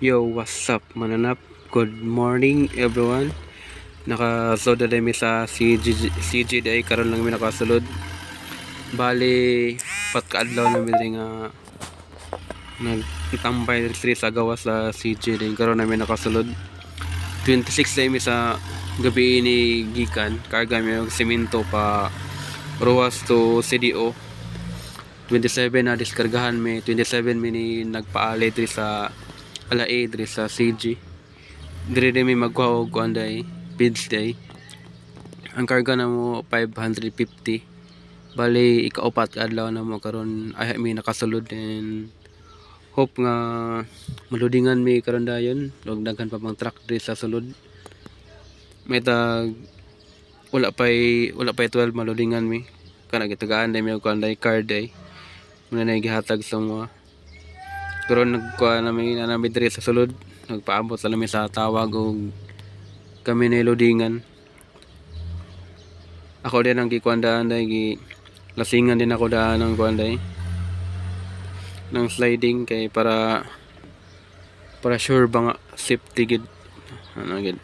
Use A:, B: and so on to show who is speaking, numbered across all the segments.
A: Yo, what's up, mananap? Good morning, everyone. Nakasulod na mi sa CG day karon lang mi nakasulod. Bali, patkaadlaw na mi rin nga nagtambay diri sa gawas sa CG day karon na mi nakasulod. 26 day mi sa gabi ni gikan karga mi og semento pa Ruas to CDO. 27 na diskargahan mi, 27 mi ni nagpaali diri sa alae diri sa CG. Diri din may magkuha og kuanday bids day. Ang karga na mo 550. Bali ikaupat ka adlaw na mo karon ay mi nakasulod, and hope nga maludingan mi karon dayon. Log daghan pa pang truck diri sa sulod. May tag wala pay 12 maludingan mi. Kana gitagaan day mi og kuanday card day. Muna na gihatag sa mga karon nagkuha na may nanami diri sa sulod. Nagpaabot sa lami sa tawag og kami na loadingan. Ako din ang gikuandaan day, lasingan din ako daan ng kuanday ng sliding kay para sure ba nga safety gid ano gid.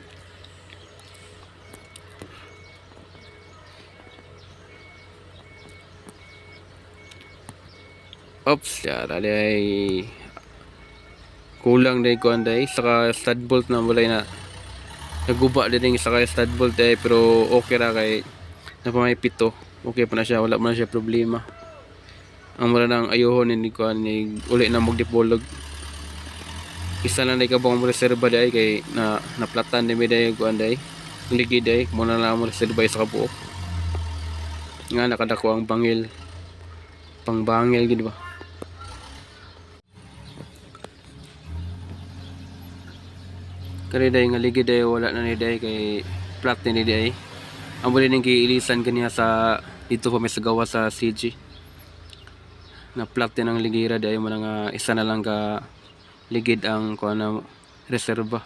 A: Oops, yara day kulang day kuanday saka stud bolt na walay na naguba din sa kay stud bolt day, pero okay ra kay napamay pito, okay pa na siya, wala man na siya problema. Ang mura nang ayohon ni kuan ni uli na magdipolog. Isa lang day kabang mo reserba day kay naplatan ni day kuan day ligi day mo na lang mo reserba sa kabuok nga nakadako ang bangil pang bangil gid ba. Kani day nga ligi day wala na ni day kay flat ni day. Ang muli ning giilisan kaniya sa dito pa may sagawa sa CG. Na flat din ang ligira day mo nga isa na lang ka ligid ang kuan na reserba.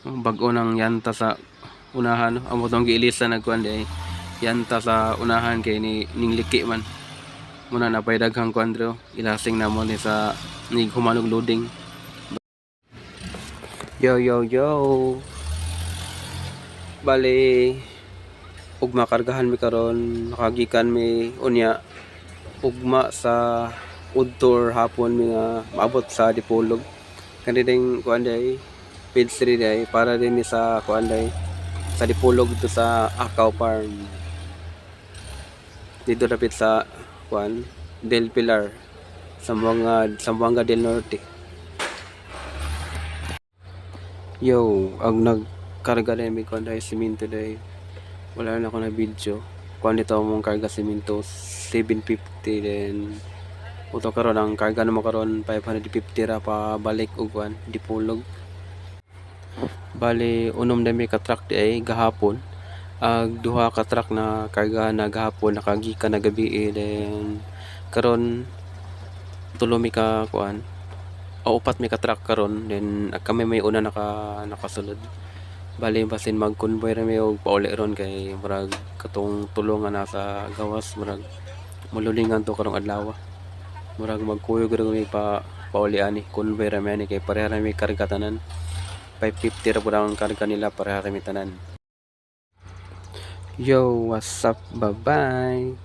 A: Bag-o nang yanta sa unahan, amo tong giilisan nagkuan day yanta sa unahan kay ning liki man. Muna na pay daghang kuan dro ilasing na mo ni sa nig humanog loading. Yo yo yo. Bali ugma kargahan mi karon, nakagikan mi unya ugma sa udtor hapon mi nga maabot sa Dipolog. Kani ding kuan day page 3 day para din sa kuan day sa Dipolog dito sa Akaw Farm. Dito dapit sa kuan Del Pilar, Zamboanga del Norte. Yo, ang nagkarga na mi kuan day semento day. Wala na ako na video. Kuan dito mong karga semento 750, then uto karon ang karga na mo karon 550 ra pa balik og kuan Dipolog. Bali unom na mi ka truck day gahapon. Ag duha ka truck na karga na gahapon nakagikan na gabi, then karon tulo mi ka kuan o upat mi ka truck karon, then kami may una nakasulod. Bali basin mag-convoy ra mi og pauli ron kay murag katong tulungan na sa gawas, murag mululingan to karong adlaw. Murag magkuyog ra mi pauli ani convoy ra mi ani kay pareha ra mi karga tanan. 550 ra pud ang karga nila, pareha ra mi tanan. Yo, what's up? Bye bye.